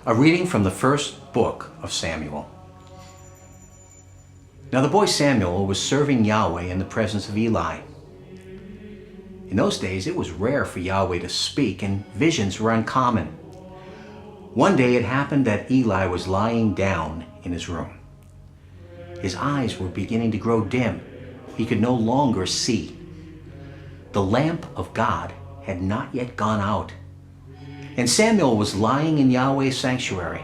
A reading from the first book of Samuel. Now the boy Samuel was serving Yahweh in the presence of Eli. In those days it was rare for Yahweh to speak, and visions were uncommon. One day it happened that Eli was lying down in his room. His eyes were beginning to grow dim. He could no longer see. The lamp of God had not yet gone out. And Samuel was lying in Yahweh's sanctuary,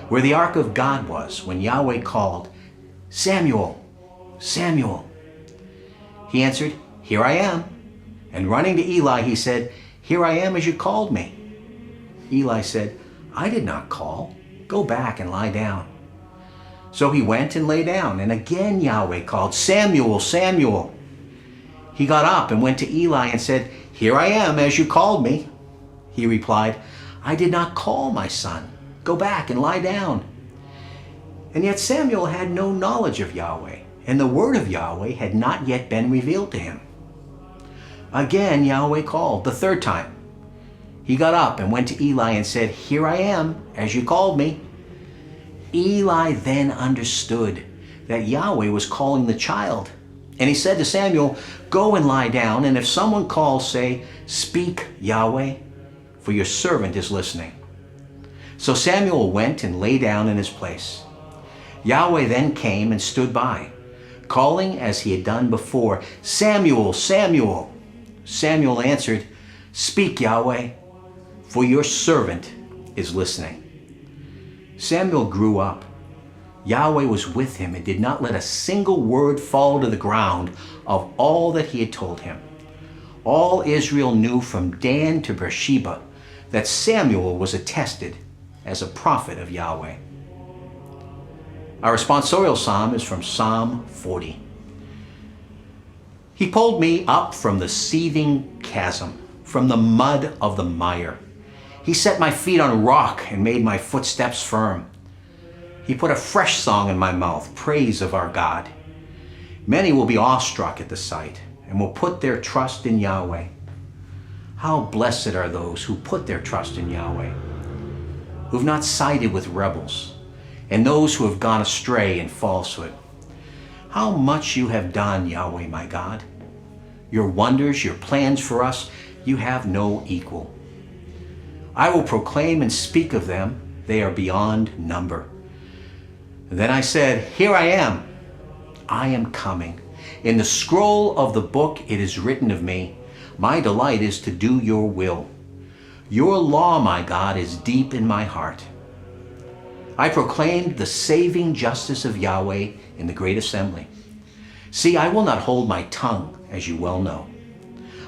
where the ark of God was, when Yahweh called, "Samuel, Samuel." He answered, "Here I am." And running to Eli, he said, "Here I am as you called me." Eli said, "I did not call. Go back and lie down." So he went and lay down, and again Yahweh called, "Samuel, Samuel." He got up and went to Eli and said, "Here I am as you called me." He replied, "I did not call, my son. Go back and lie down." And yet Samuel had no knowledge of Yahweh, and the word of Yahweh had not yet been revealed to him. Again Yahweh called, the third time. He got up and went to Eli and said, "Here I am, as you called me." Eli then understood that Yahweh was calling the child. And he said to Samuel, "Go and lie down, and if someone calls, say, 'Speak, Yahweh,' for your servant is listening." So Samuel went and lay down in his place. Yahweh then came and stood by, calling as he had done before, "Samuel, Samuel." Samuel answered, "Speak, Yahweh, for your servant is listening." Samuel grew up. Yahweh was with him and did not let a single word fall to the ground of all that he had told him. All Israel knew from Dan to Beersheba that Samuel was attested as a prophet of Yahweh. Our responsorial psalm is from Psalm 40. He pulled me up from the seething chasm, from the mud of the mire. He set my feet on rock and made my footsteps firm. He put a fresh song in my mouth, praise of our God. Many will be awestruck at the sight and will put their trust in Yahweh. How blessed are those who put their trust in Yahweh, who've not sided with rebels, and those who have gone astray in falsehood. How much you have done, Yahweh, my God. Your wonders, your plans for us, you have no equal. I will proclaim and speak of them. They are beyond number. And then I said, "Here I am. I am coming. In the scroll of the book it is written of me, my delight is to do your will. Your law, my God, is deep in my heart." I proclaimed the saving justice of Yahweh in the great assembly. See, I will not hold my tongue, as you well know.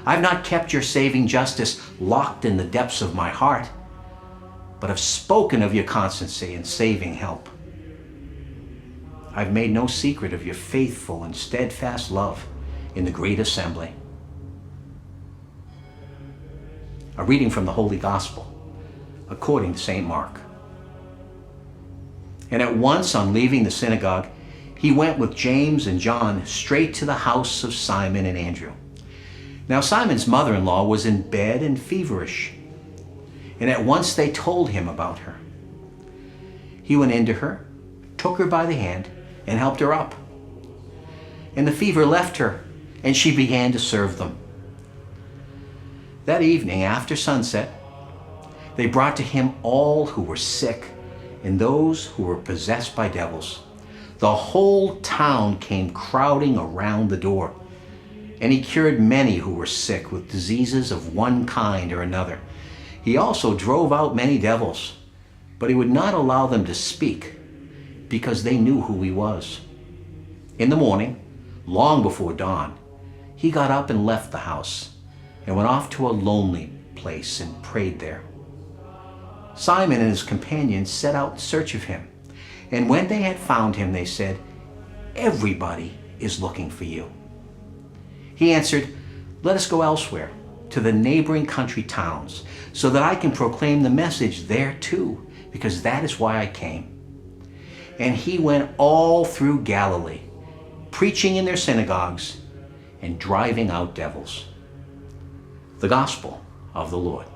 I've not kept your saving justice locked in the depths of my heart, but have spoken of your constancy and saving help. I've made no secret of your faithful and steadfast love in the great assembly. A reading from the Holy Gospel, according to St. Mark. And at once, on leaving the synagogue, he went with James and John straight to the house of Simon and Andrew. Now Simon's mother-in-law was in bed and feverish, and at once they told him about her. He went into her, took her by the hand, and helped her up. And the fever left her, and she began to serve them. That evening, after sunset, they brought to him all who were sick and those who were possessed by devils. The whole town came crowding around the door, and he cured many who were sick with diseases of one kind or another. He also drove out many devils, but he would not allow them to speak, because they knew who he was. In the morning, long before dawn, he got up and left the house and went off to a lonely place and prayed there. Simon and his companions set out in search of him, and when they had found him, they said, "Everybody is looking for you." He answered, "Let us go elsewhere, to the neighboring country towns, so that I can proclaim the message there too, because that is why I came." And he went all through Galilee, preaching in their synagogues and driving out devils. The Gospel of the Lord.